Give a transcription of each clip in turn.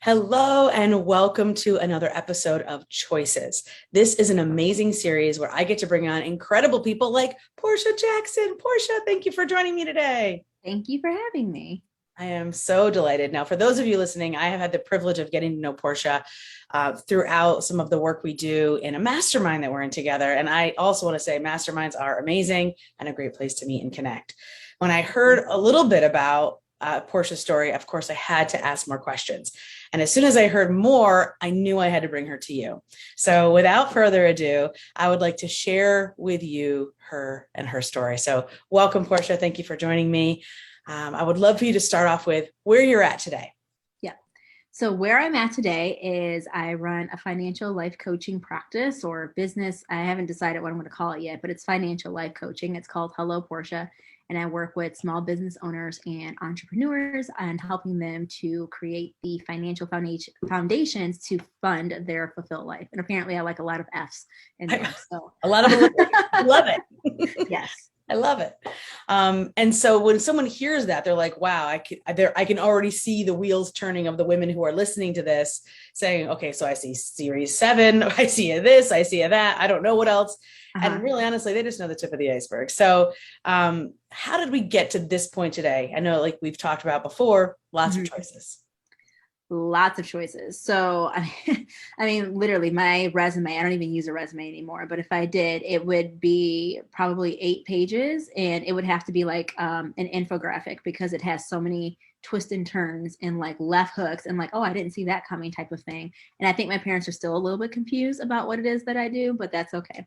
Hello and welcome to another episode of Choices. This is an amazing series where I get to bring on incredible people like Portia Jackson. Portia, thank you for joining me today. Thank you for having me. I am so delighted. Now, for those of you listening, I have had the privilege of getting to know Portia throughout some of the work we do in a mastermind that we're in together. And I also want to say masterminds are amazing and a great place to meet and connect. When I heard a little bit about Portia's story, of course, I had to ask more questions. And as soon as I heard more, I knew I had to bring her to you. So without further ado, I would like to share with you her story. So welcome, Portia. Thank you for joining me. I would love for you to start off with where you're at today. Yeah. So where I'm at today is I run a financial life coaching practice or business. I haven't decided what I'm going to call it yet, but it's financial life coaching. It's called Hello Portia. And I work with small business owners and entrepreneurs and helping them to create the financial foundations to fund their fulfilled life. And apparently I like a lot of F's in there. So a lot of them, I love it. Yes. I love it. And so when someone hears that, they're like, wow, I can already see the wheels turning of the women who are listening to this saying, okay, so I see series 7, I see this, I see that. I don't know what else. And really, honestly, they just know the tip of the iceberg. So how did we get to this point today? I know, like we've talked about before, lots of choices. Lots of choices. So, I mean, literally my resume, I don't even use a resume anymore, but if I did, it would be probably 8 pages and it would have to be like an infographic because it has so many twists and turns and like left hooks and like, oh, I didn't see that coming type of thing. And I think my parents are still a little bit confused about what it is that I do, but that's okay.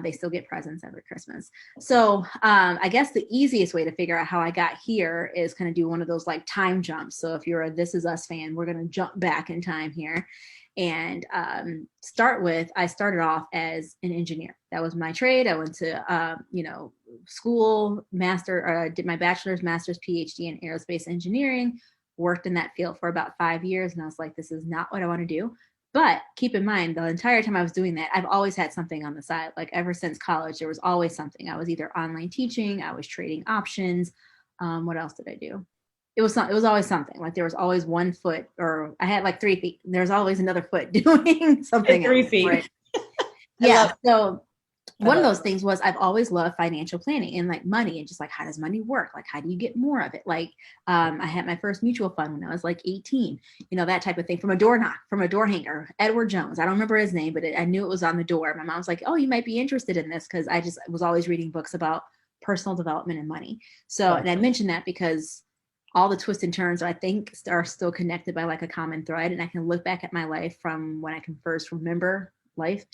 They still get presents every Christmas. So I guess the easiest way to figure out how I got here is kind of do one of those like time jumps. So if you're a This Is Us fan, we're going to jump back in time here and I started off as an engineer. That was my trade. I went to, school, did my bachelor's, master's, PhD in aerospace engineering, worked in that field for about 5 years. And I was like, this is not what I want to do. But keep in mind, the entire time I was doing that, I've always had something on the side. Like ever since college, there was always something. I was either online teaching, I was trading options. What else did I do? It was always something. Like there was always one foot, or I had like 3 feet. There's always another foot doing something. 3 feet. Right? Yeah. So one of those things was I've always loved financial planning and like money and just like, how does money work? Like, how do you get more of it? Like, I had my first mutual fund when I was like 18, that type of thing, from a door hanger, Edward Jones. I don't remember his name, but I knew it was on the door. My mom was like, oh, you might be interested in this. Cause I just was always reading books about personal development and money. So, and I mentioned that because all the twists and turns I think are still connected by like a common thread. And I can look back at my life from when I can first remember life.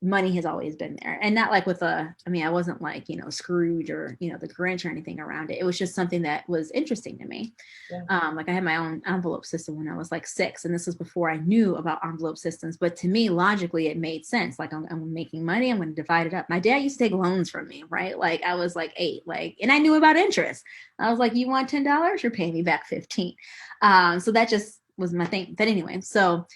Money has always been there, and not like I wasn't like, Scrooge or, the Grinch or anything around it. It was just something that was interesting to me. Yeah. Like I had my own envelope system when I was like 6, and this was before I knew about envelope systems. But to me, logically, it made sense. Like I'm making money, I'm going to divide it up. My dad used to take loans from me, right? Like I was like 8, and I knew about interest. I was like, you want $10? You're paying me back 15. So that just was my thing. But anyway, so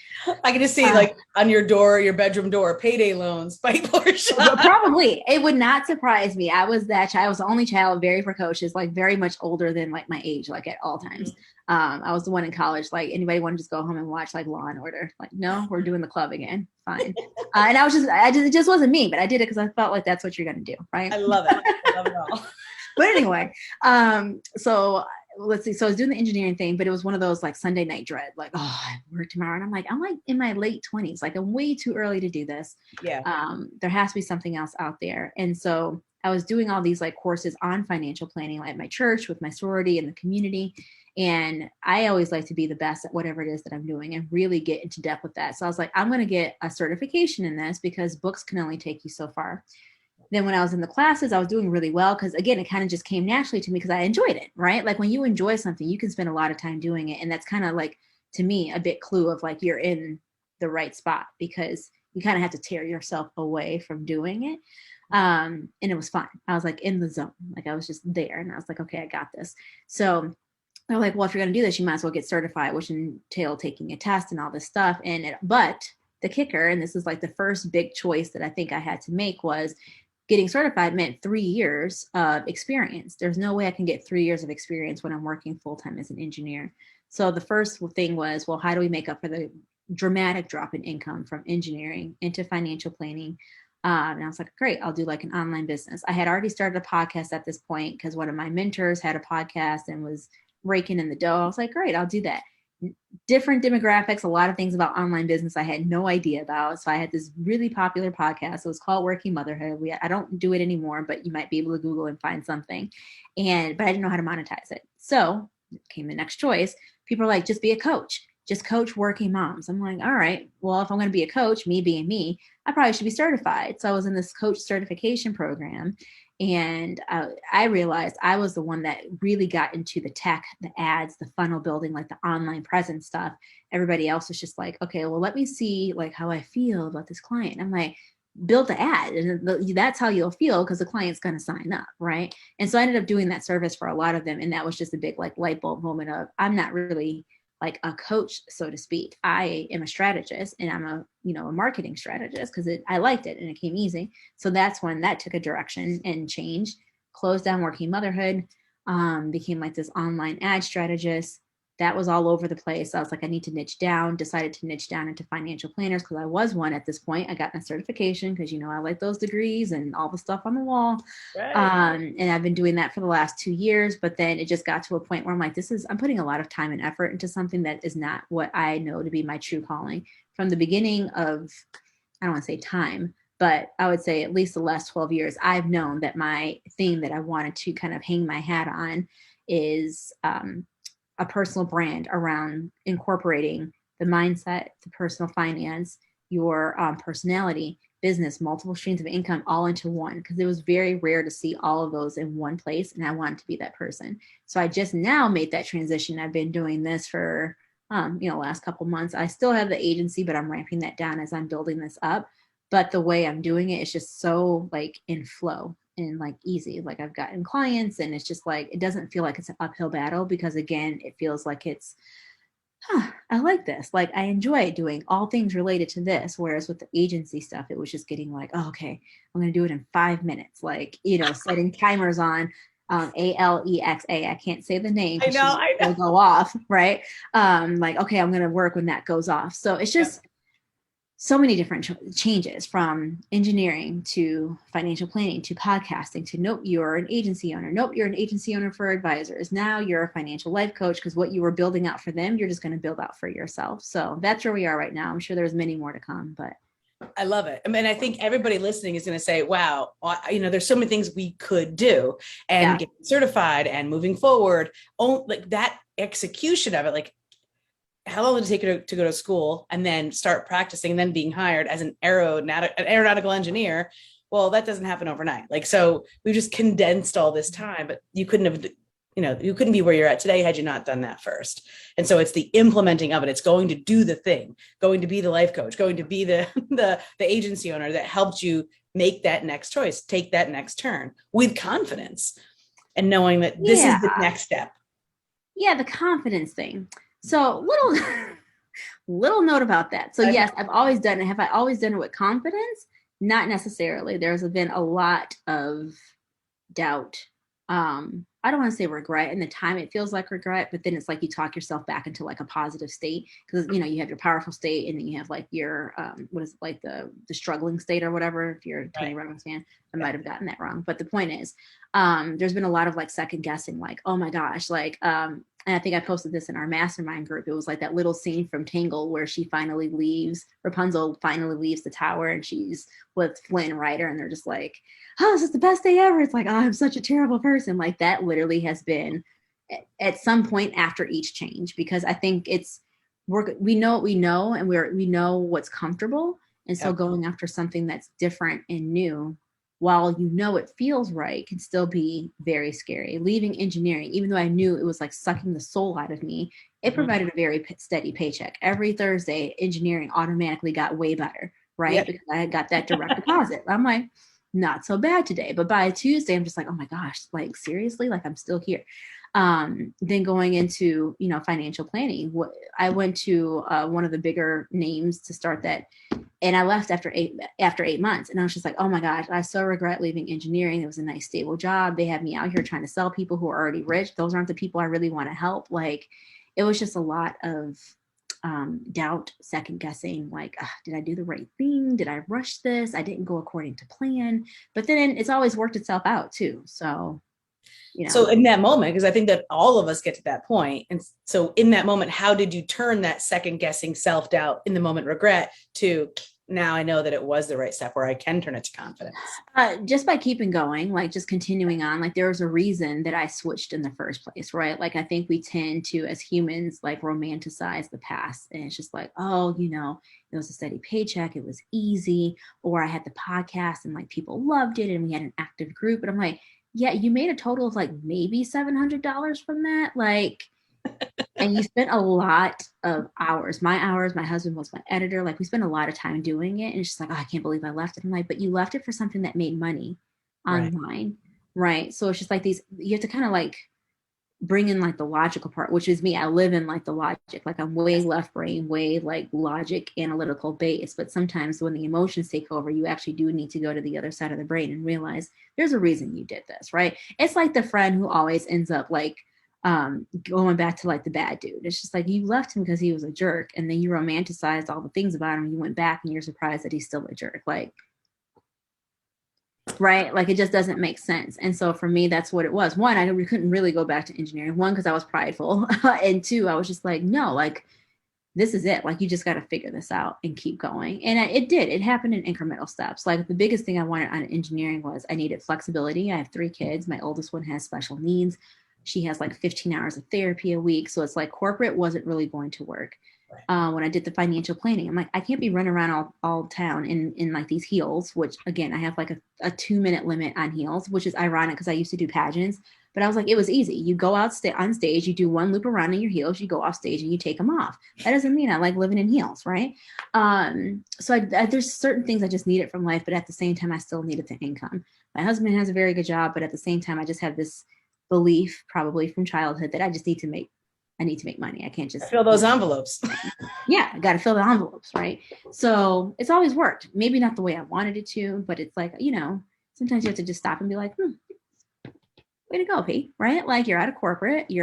I can just see like on your bedroom door, payday loans by Portia. Probably. It would not surprise me. I was that child. I was the only child, very precocious, like very much older than like my age, like at all times. I was the one in college, like anybody want to just go home and watch like Law and Order? Like, no, we're doing the club again. Fine. And it just wasn't me, but I did it because I felt like that's what you're going to do. Right. I love it. I love it all. But anyway, so let's see. So I was doing the engineering thing, but it was one of those like Sunday night dread, like, oh, I work tomorrow. And I'm like in my late 20s, like I'm way too early to do this. Yeah. There has to be something else out there. And so I was doing all these like courses on financial planning, like at my church with my sorority and the community. And I always like to be the best at whatever it is that I'm doing and really get into depth with that. So I was like, I'm going to get a certification in this because books can only take you so far. Then when I was in the classes, I was doing really well because, again, it kind of just came naturally to me because I enjoyed it, right? Like when you enjoy something, you can spend a lot of time doing it. And that's kind of like, to me, a bit clue of like you're in the right spot because you kind of have to tear yourself away from doing it. And it was fun. I was like in the zone. Like I was just there and I was like, okay, I got this. So they're like, well, if you're going to do this, you might as well get certified, which entailed taking a test and all this stuff. But the kicker, and this is like the first big choice that I think I had to make was, getting certified meant 3 years of experience. There's no way I can get 3 years of experience when I'm working full-time as an engineer. So the first thing was, well, how do we make up for the dramatic drop in income from engineering into financial planning? And I was like, great, I'll do like an online business. I had already started a podcast at this point because one of my mentors had a podcast and was raking in the dough. I was like, great, I'll do that. Different demographics, a lot of things about online business I had no idea about. So I had this really popular podcast. It was called Working Motherhood. I don't do it anymore, but you might be able to Google and find something. But I didn't know how to monetize it. So came the next choice. People are like, just be a coach. Just coach working moms. I'm like, all right, well, if I'm going to be a coach, me being me, I probably should be certified. So I was in this coach certification program. And I realized I was the one that really got into the tech, the ads, the funnel building, like the online presence stuff. Everybody else was just like, okay, well, let me see like how I feel about this client. I'm like, build the ad, and that's how you'll feel because the client's going to sign up, right? And so I ended up doing that service for a lot of them. And that was just a big like light bulb moment of, I'm not really like a coach, so to speak. I am a strategist, and I'm a marketing strategist because I liked it and it came easy. So that's when that took a direction and changed. Closed down Working Motherhood, became like this online ad strategist. That was all over the place. I was like, I need to niche down, decided to niche down into financial planners because I was one at this point. I got my certification because, I like those degrees and all the stuff on the wall. Right. And I've been doing that for the last 2 years, but then it just got to a point where I'm like, I'm putting a lot of time and effort into something that is not what I know to be my true calling. From the beginning of, I don't want to say time, but I would say at least the last 12 years, I've known that my thing that I wanted to kind of hang my hat on is a personal brand around incorporating the mindset, the personal finance, your personality, business, multiple streams of income all into one, because it was very rare to see all of those in one place. And I wanted to be that person. So I just now made that transition. I've been doing this for, last couple months. I still have the agency, but I'm ramping that down as I'm building this up. But the way I'm doing it is just so like in flow and like easy. Like I've gotten clients and it's just like, it doesn't feel like it's an uphill battle because again, it feels like it's, I like this. Like I enjoy doing all things related to this. Whereas with the agency stuff, it was just getting like, oh, okay, I'm going to do it in 5 minutes. Like, setting timers on Alexa. I can't say the name. I know. Will go off. Right. Like, okay, I'm going to work when that goes off. So it's just, so many different changes from engineering to financial planning to podcasting to nope, you're an agency owner. Nope, you're an agency owner for advisors. Now you're a financial life coach because what you were building out for them, you're just going to build out for yourself. So that's where we are right now. I'm sure there's many more to come, but I love it. I mean, I think everybody listening is going to say, wow, there's so many things we could do and get certified and moving forward. Like that execution of it, like how long did it take you to go to school and then start practicing and then being hired as an aeronautical engineer? Well, that doesn't happen overnight. Like, so we just condensed all this time, but you couldn't be where you're at today had you not done that first. And so it's the implementing of it. It's going to do the thing, going to be the life coach, going to be the agency owner that helped you make that next choice, take that next turn with confidence and knowing that this is the next step. Yeah, the confidence thing. So little note about that. So yes, I've always done it. Have I always done it with confidence? Not necessarily. There's been a lot of doubt. I don't want to say regret. In the time it feels like regret, but then it's like you talk yourself back into like a positive state because you have your powerful state and then you have like your what is it, like the struggling state or whatever. If you're a Tony Robbins fan, I might have gotten that wrong. But the point is, there's been a lot of like second guessing, like, oh my gosh, like and I think I posted this in our mastermind group. It was like that little scene from Tangled where Rapunzel finally leaves the tower and she's with Flynn Rider and they're just like, oh, this is the best day ever. It's like, oh, I'm such a terrible person. Like that literally has been at some point after each change, because I think we know what we know and we know what's comfortable. And so going after something that's different and new, while it feels right, can still be very scary. Leaving engineering, even though I knew it was like sucking the soul out of me, it provided a very steady paycheck. Every Thursday, engineering automatically got way better, right? Because I got that direct deposit. I'm like, not so bad today. But by Tuesday, I'm just like, oh my gosh, like seriously, like I'm still here. Then going into, financial planning, I went to one of the bigger names to start that And I left after 8 months. And I was just like, oh my gosh, I so regret leaving engineering. It was a nice, stable job. They had me out here trying to sell people who are already rich. Those aren't the people I really want to help. Like, it was just a lot of doubt, second guessing, like, did I do the right thing? Did I rush this? I didn't go according to plan. But then it's always worked itself out too. So, So in that moment, because I think that all of us get to that point. And so in that moment, how did you turn that second guessing, self-doubt, in the moment regret to now I know that it was the right step, where I can turn it to confidence? Just by keeping going, like just continuing on. Like, there was a reason that I switched in the first place, right? Like, I think we tend to, as humans, like romanticize the past. And it's just like, oh, it was a steady paycheck. It was easy. Or I had the podcast and like people loved it and we had an active group. And I'm like, yeah, you made a total of like maybe $700 from that. Like, and you spent a lot of hours. My husband was my editor. Like, we spent a lot of time doing it. And it's just like, oh, I can't believe I left it. I'm like, but you left it for something that made money online. Right. So it's just like you have to kind of like bring in like the logical part, which is me. I live in like the logic. Like, I'm way left brain, way like logic, analytical base. But sometimes when the emotions take over, you actually do need to go to the other side of the brain and realize there's a reason you did this, right? It's like the friend who always ends up like going back to like the bad dude. It's just like, you left him because he was a jerk, and then you romanticized all the things about him. You went back and you're surprised that he's still a jerk. Like, right? Like, it just doesn't make sense. And so for me, that's what it was. One, I couldn't really go back to engineering. One, because I was prideful. And two, I was just like, no, like, this is it. Like, you just got to figure this out and keep going. And it did. It happened in incremental steps. Like, the biggest thing I wanted on engineering was I needed flexibility. I have 3 kids. My oldest one has special needs. She has like 15 hours of therapy a week. So it's like corporate wasn't really going to work. When I did the financial planning, I'm like, I can't be running around all town in like these heels, which again, I have like a 2-minute limit on heels, which is ironic because I used to do pageants. But I was like, it was easy. You go out on stage, you do 1 loop around in your heels, you go off stage and you take them off. That doesn't mean I like living in heels, right? So there's certain things I just needed from life, but at the same time, I still needed the income. My husband has a very good job, but at the same time, I just have this belief, probably from childhood, that I need to make money. I can't just fill those envelopes. Yeah, I got to fill the envelopes, right? So it's always worked. Maybe not the way I wanted it to, but it's like, sometimes you have to just stop and be like, way to go, Pete, right? Like, you're out of corporate, you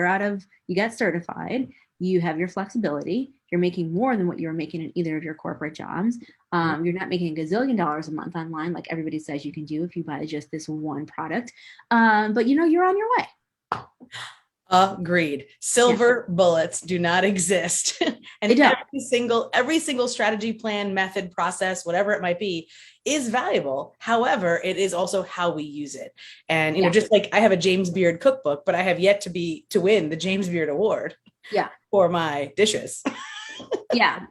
got certified, you have your flexibility, you're making more than what you were making in either of your corporate jobs. You're not making a gazillion dollars a month online like everybody says you can do if you buy just this one product. But you're on your way. Agreed. Silver bullets do not exist. And every single strategy, plan, method, process, whatever it might be, is valuable. However, it is also how we use it. And just like I have a James Beard cookbook, but I have yet to win the James Beard Award for my dishes.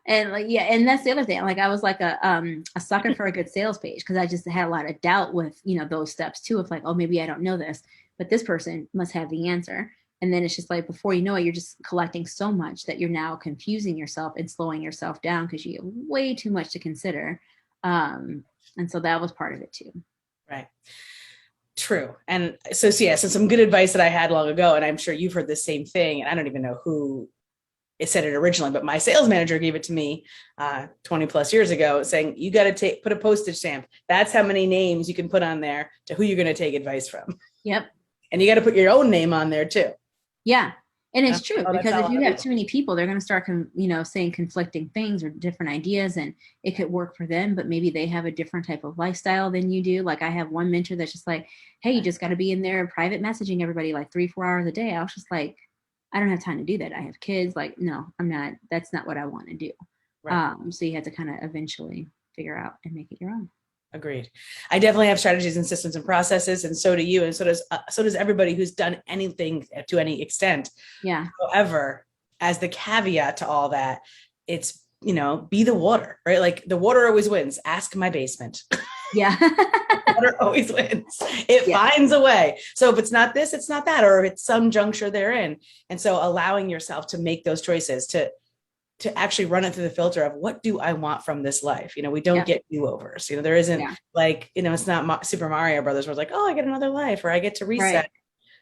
And that's the other thing. Like, I was like a sucker for a good sales page, because I just had a lot of doubt with those steps too, of like, oh, maybe I don't know this, but this person must have the answer. And then it's just like, before you know it, you're just collecting so much that you're now confusing yourself and slowing yourself down because you have way too much to consider. And so that was part of it too. Right. True. And so some good advice that I had long ago, and I'm sure you've heard the same thing, and I don't even know who said it originally, but my sales manager gave it to me 20 plus years ago, saying, you got to put a postage stamp. That's how many names you can put on there to who you're going to take advice from. Yep. And you got to put your own name on there too. Yeah. And it's true, because if you have too many people, they're going to start, saying conflicting things or different ideas, and it could work for them, but maybe they have a different type of lifestyle than you do. Like, I have one mentor that's just like, hey, you just got to be in there private messaging everybody like 3-4 hours a day. I was just like, I don't have time to do that. I have kids. Like, no, I'm not. That's not what I want to do. Right. So you have to kind of eventually figure out and make it your own. Agreed. I definitely have strategies and systems and processes, and so do you, and so does everybody who's done anything to any extent. Yeah. However, as the caveat to all that, it's be the water, right? Like, the water always wins. Ask my basement. Yeah. Water always wins. It finds a way. So if it's not this, it's not that, or if it's some juncture they're in. And so allowing yourself to make those choices, to actually run it through the filter of, what do I want from this life? We don't get do-overs. There isn't like, it's not Super Mario Brothers where it's like, oh, I get another life, or I get to reset. Right.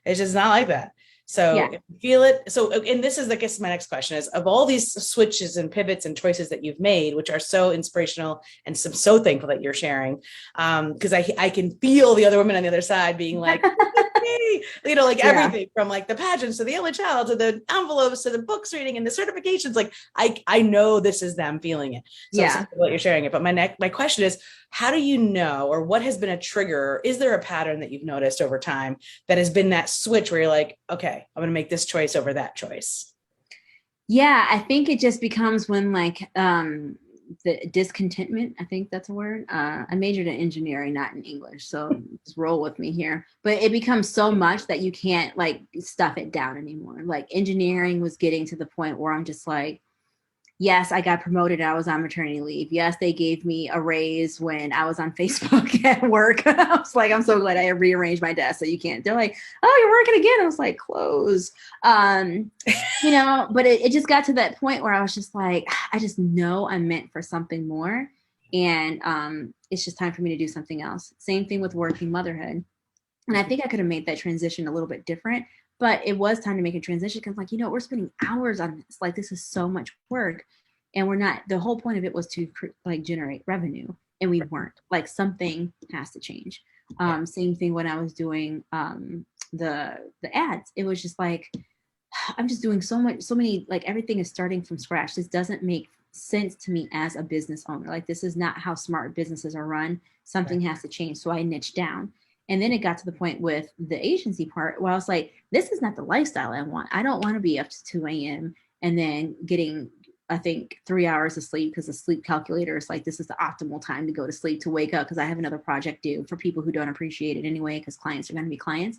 It's just not like that. So Yeah. if you feel it. So, and this is, I guess, my next question is, of all these switches and pivots and choices that you've made, which are so inspirational, and so thankful that you're sharing, because I can feel the other women on the other side being like, like Yeah. everything from like the pageants to the only child to the envelopes to the books reading and the certifications. Like I know this is them feeling it. So Yeah. what you're sharing it. But my question is, how do you know, or what has been a trigger? Is there a pattern that you've noticed over time that has been that switch where you're like, okay, I'm going to make this choice over that choice? Yeah, I think it just becomes when like the discontentment, I think that's a word. I majored in engineering, not in English, so just roll with me here. But it becomes so much that you can't like stuff it down anymore. Like engineering was getting to the point where I'm just like, yes, I got promoted. I was on maternity leave. Yes, they gave me a raise when I was on Facebook at work. I was like, I'm so glad I rearranged my desk so you can't. They're like, oh, you're working again. I was like, close. But it just got to that point where I was just like, I just know I'm meant for something more. And it's just time for me to do something else. Same thing with working motherhood. And I think I could have made that transition a little bit different, but it was time to make a transition because, like, we're spending hours on this. Like, this is so much work. And we're not, the whole point of it was to like generate revenue. And we weren't. Like, something has to change. Same thing when I was doing the ads. It was just like, I'm just doing so many, like everything is starting from scratch. This doesn't make sense to me as a business owner. Like this is not how smart businesses are run. Something has to change. So I niched down. And then it got to the point with the agency part where I was like, this is not the lifestyle I want. I don't want to be up to 2 a.m. and then getting, I think, 3 hours of sleep because the sleep calculator is like, this is the optimal time to go to sleep to wake up because I have another project due for people who don't appreciate it anyway, because clients are going to be clients.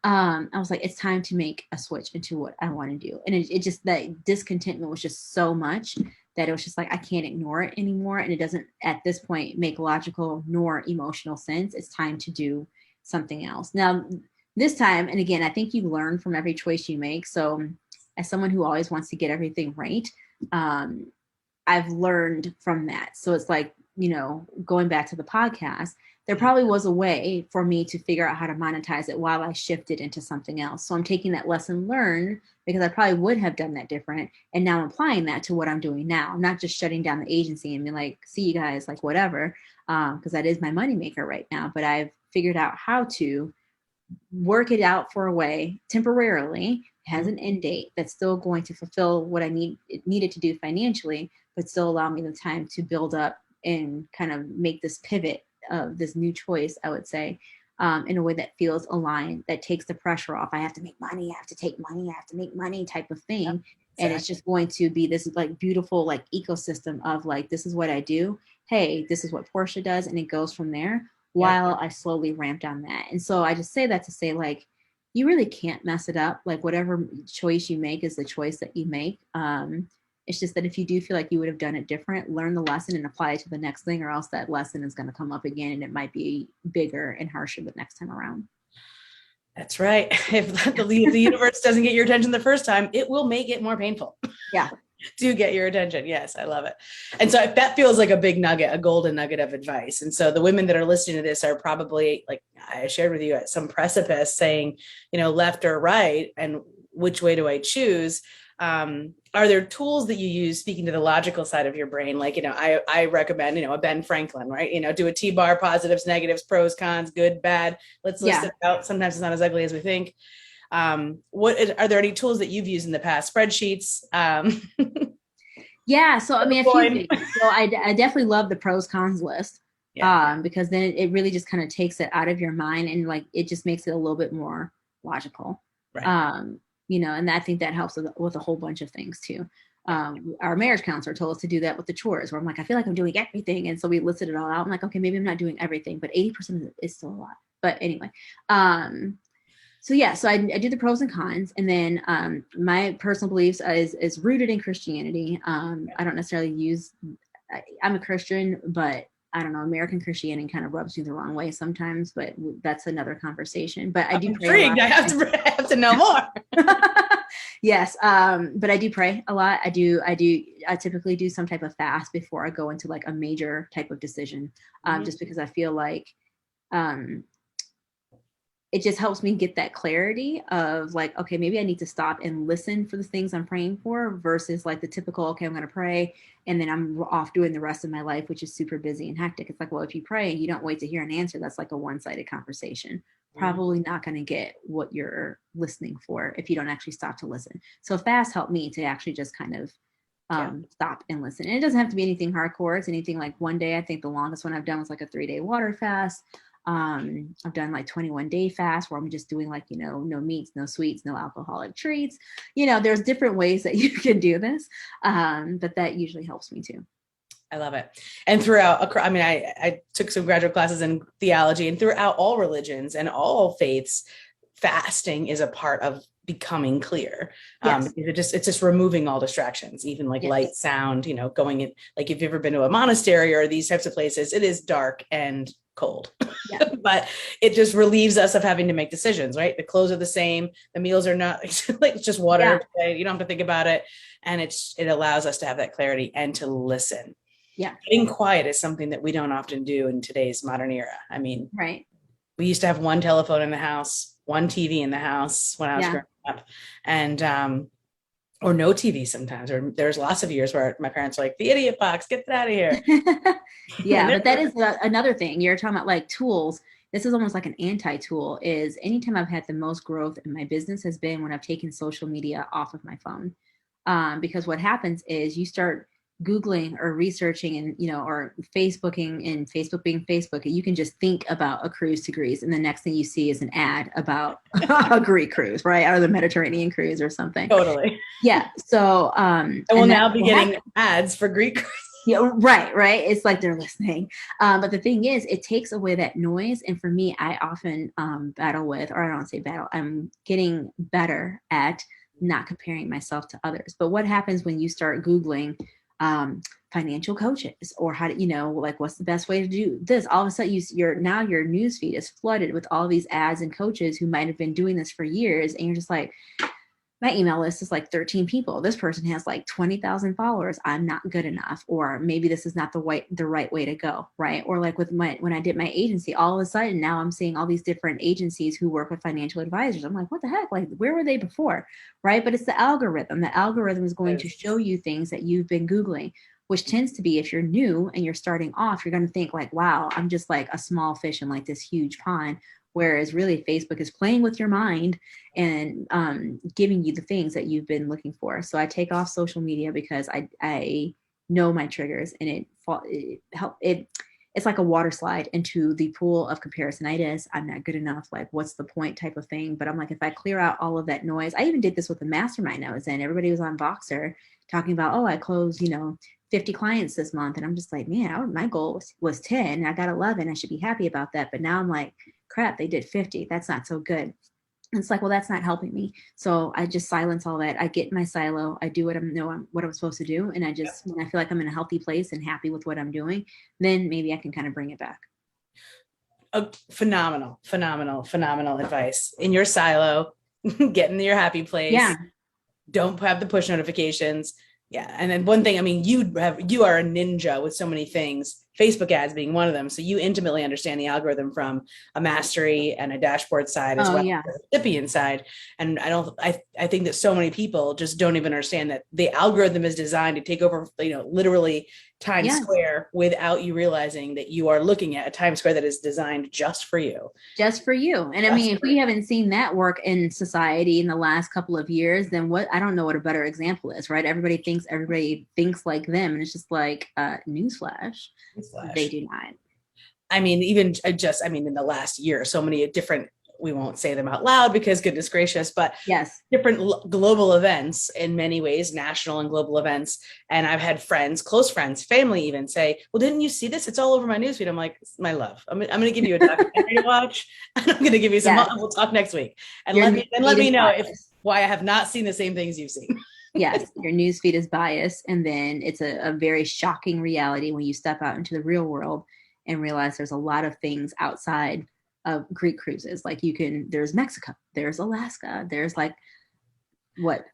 I was like, it's time to make a switch into what I want to do. And it just, that discontentment was just so much that it was just like, I can't ignore it anymore. And it doesn't at this point make logical nor emotional sense. It's time to do something else. Now, this time, and again, I think you learn from every choice you make. So as someone who always wants to get everything right, I've learned from that. So it's like, going back to the podcast, there probably was a way for me to figure out how to monetize it while I shifted into something else. So I'm taking that lesson learned because I probably would have done that different. And now I'm applying that to what I'm doing now. I'm not just shutting down the agency and being like, see you guys, like whatever, because that is my moneymaker right now. But I've figured out how to work it out for a way temporarily. It has an end date that's still going to fulfill what I needed to do financially, but still allow me the time to build up and kind of make this pivot of this new choice, I would say, in a way that feels aligned, that takes the pressure off. I have to make money, I have to take money, I have to make money type of thing. Yep, exactly. And it's just going to be this like beautiful like ecosystem of like, this is what I do. Hey, this is what Portia does. And it goes from there while I slowly ramp down that. And so I just say that to say like, you really can't mess it up. Like whatever choice you make is the choice that you make. It's just that if you do feel like you would have done it different, learn the lesson and apply it to the next thing, or else that lesson is going to come up again and it might be bigger and harsher the next time around. That's right. If the universe doesn't get your attention the first time, it will make it more painful. Yeah. To get your attention. Yes, I love it. And so that feels like a big nugget, a golden nugget of advice. And so the women that are listening to this are probably, like I shared with you, at some precipice saying, left or right, and which way do I choose? Are there tools that you use, speaking to the logical side of your brain? Like, I recommend, a Ben Franklin, right? Do a T-bar, positives, negatives, pros, cons, good, bad. Let's list it out. Sometimes it's not as ugly as we think. Are there any tools that you've used in the past? Spreadsheets? Yeah. So, I mean, a few things. So I definitely love the pros cons list. Yeah. Because then it really just kind of takes it out of your mind and like, it just makes it a little bit more logical. Right. And I think that helps with a whole bunch of things too. Our marriage counselor told us to do that with the chores where I'm like, I feel like I'm doing everything. And so we listed it all out. I'm like, okay, maybe I'm not doing everything, but 80% of it is still a lot. But anyway, so I do the pros and cons, and then my personal beliefs is rooted in Christianity. I don't necessarily I'm a Christian, but I don't know, American Christianity kind of rubs me the wrong way sometimes, but that's another conversation. But I do pray a lot. I have to know more. Yes. But I do pray a lot. I typically do some type of fast before I go into like a major type of decision, just because I feel like, it just helps me get that clarity of like, okay, maybe I need to stop and listen for the things I'm praying for versus like the typical, okay, I'm going to pray and then I'm off doing the rest of my life, which is super busy and hectic. It's like, well, if you pray and you don't wait to hear an answer, that's like a one-sided conversation. Probably not going to get what you're listening for if you don't actually stop to listen. So fast helped me to actually just kind of stop and listen. And it doesn't have to be anything hardcore. It's anything like one day. I think the longest one I've done was like a 3-day water fast. I've done like 21-day fast where I'm just doing like, no meats, no sweets, no alcoholic treats. There's different ways that you can do this. But that usually helps me too. I love it. And throughout, I mean, I took some graduate classes in theology, and throughout all religions and all faiths, fasting is a part of becoming clear. Yes. It's just removing all distractions, even like light, sound, going in, like if you've ever been to a monastery or these types of places, it is dark and cold, but it just relieves us of having to make decisions, right? The clothes are the same. The meals are not like, it's just water. Yeah. You don't have to think about it. And it allows us to have that clarity and to listen. Yeah. Being quiet is something that we don't often do in today's modern era. I mean, right. We used to have one telephone in the house, one TV in the house when I was growing up, and or no TV sometimes. Or there's lots of years where my parents were like, the idiot box, get that out of here. But that is another thing. You're talking about like tools. This is almost like an anti-tool. Is anytime I've had the most growth in my business has been when I've taken social media off of my phone. Because what happens is you start Googling or researching and, or Facebooking, and Facebook being Facebook, you can just think about a cruise to Greece. And the next thing you see is an ad about a Greek cruise, right? Or the Mediterranean cruise or something. Totally. Yeah. So, I will now be getting ads for Greek cruise. Yeah, right. It's like they're listening. But the thing is, it takes away that noise. And for me, I often battle with, or I don't say battle, I'm getting better at not comparing myself to others. But what happens when you start Googling financial coaches or how to, like what's the best way to do this? All of a sudden your newsfeed is flooded with all these ads and coaches who might have been doing this for years. And you're just like, my email list is like 13 people. This person has like 20,000 followers. I'm not good enough. Or maybe this is not the right way to go. Right. Or like when I did my agency, all of a sudden now I'm seeing all these different agencies who work with financial advisors. I'm like, what the heck? Like, where were they before? Right. But it's the algorithm. The algorithm is going to show you things that you've been Googling, which tends to be, if you're new and you're starting off, you're going to think like, wow, I'm just like a small fish in like this huge pond. Whereas really Facebook is playing with your mind and giving you the things that you've been looking for. So I take off social media because I know my triggers, and it's like a water slide into the pool of comparisonitis. I'm not good enough. Like, what's the point type of thing? But I'm like, if I clear out all of that noise, I even did this with the mastermind I was in. Everybody was on Voxer talking about, I closed, 50 clients this month. And I'm just like, man, my goal was 10. I got 11. I should be happy about that. But now I'm like, crap, they did 50. That's not so good. And it's like, well, that's not helping me. So I just silence all that. I get in my silo. I do what I'm supposed to do. And I just, when I feel like I'm in a healthy place and happy with what I'm doing, then maybe I can kind of bring it back. Phenomenal advice. In your silo, get into your happy place. Yeah. Don't have the push notifications. Yeah. And then one thing, I mean, you are a ninja with so many things, Facebook ads being one of them. So you intimately understand the algorithm from a mastery and a dashboard side as well as the recipient side. And I think that so many people just don't even understand that the algorithm is designed to take over, literally Times Square without you realizing that you are looking at a Times Square that is designed just for you. Just for you. And I mean, if we haven't seen that work in society in the last couple of years, then I don't know what a better example is, right? Everybody thinks like them. And it's just like, newsflash. They do not. I mean, even in the last year, so many different, we won't say them out loud because goodness gracious, but different global events in many ways, national and global events. And I've had friends, close friends, family even say, well, didn't you see this? It's all over my newsfeed. I'm like, my love, I'm going to give you a documentary to watch. And I'm going to give you some, we'll talk next week. And let me know why I have not seen the same things you've seen. Yes, your newsfeed is biased. And then it's a very shocking reality when you step out into the real world and realize there's a lot of things outside of Greek cruises. Like there's Mexico, there's Alaska, there's like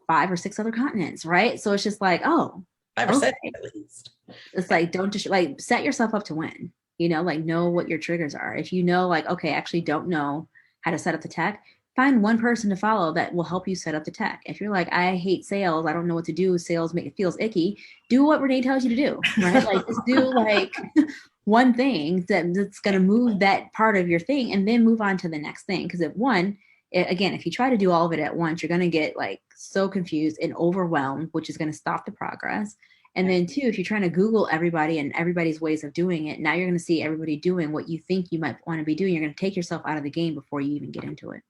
5 or 6 other continents, right? So it's just like, 5 or 6 at least. It's like, don't just like set yourself up to win, like know what your triggers are. If like, okay, I actually don't know how to set up the tech, find one person to follow that will help you set up the tech. If you're like, I hate sales, I don't know what to do, sales make it feels icky, do what Renee tells you to do, right? Like just do like one thing that's going to move that part of your thing and then move on to the next thing. Because again, if you try to do all of it at once, you're going to get like so confused and overwhelmed, which is going to stop the progress. And then two, if you're trying to Google everybody and everybody's ways of doing it, now you're going to see everybody doing what you think you might want to be doing. You're going to take yourself out of the game before you even get into it.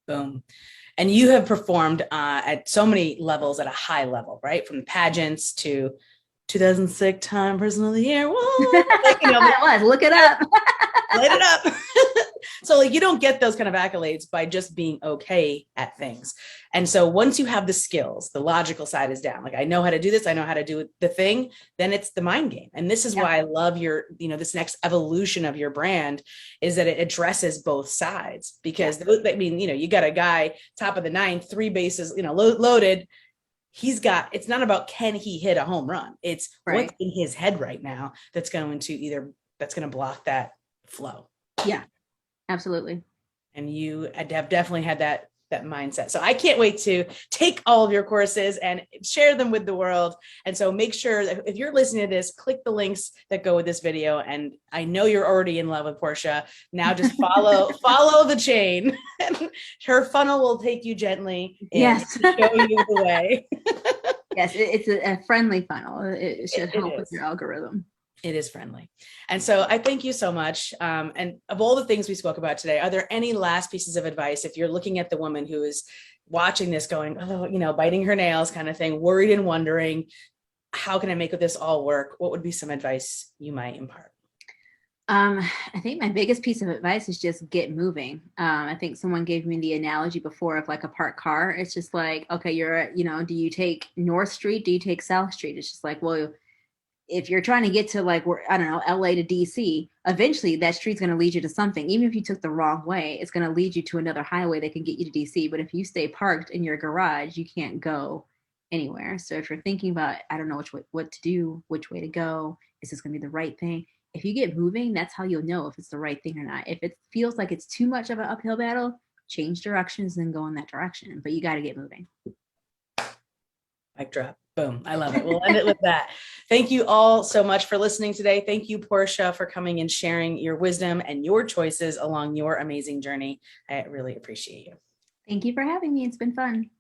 Boom. And you have performed at so many levels at a high level, right? From pageants to 2006 Time Person of the Year. Whoa, like, it was. Look it up. Light it up. So like you don't get those kind of accolades by just being okay at things. And so once you have the skills, the logical side is down. Like I know how to do this, I know how to do the thing, then it's the mind game. And this is why I love your, this next evolution of your brand is that it addresses both sides because you got a guy top of the ninth, 3 bases, loaded. It's not about can he hit a home run? It's what's in his head right now that's going to block that flow. Yeah, absolutely. And you have definitely had that mindset. So I can't wait to take all of your courses and share them with the world. And so make sure that if you're listening to this, click the links that go with this video. And I know you're already in love with Portia. Now just follow the chain. Her funnel will take you gently and show you the way. Yes, it's a friendly funnel. It should help with your algorithm. It is friendly. And so I thank you so much. And of all the things we spoke about today, are there any last pieces of advice if you're looking at the woman who is watching this going, biting her nails kind of thing, worried and wondering, how can I make this all work? What would be some advice you might impart? I think my biggest piece of advice is just get moving. I think someone gave me the analogy before of like a parked car. It's just like, okay, do you take North Street? Do you take South Street? It's just like, well, if you're trying to get to like, LA to DC, eventually that street's going to lead you to something. Even if you took the wrong way, it's going to lead you to another highway that can get you to DC. But if you stay parked in your garage, you can't go anywhere. So if you're thinking about, I don't know what to do, which way to go, is this going to be the right thing? If you get moving, that's how you'll know if it's the right thing or not. If it feels like it's too much of an uphill battle, change directions and go in that direction. But you got to get moving. Mic drop. Boom. I love it. We'll end it with that. Thank you all so much for listening today. Thank you, Portia, for coming and sharing your wisdom and your choices along your amazing journey. I really appreciate you. Thank you for having me. It's been fun.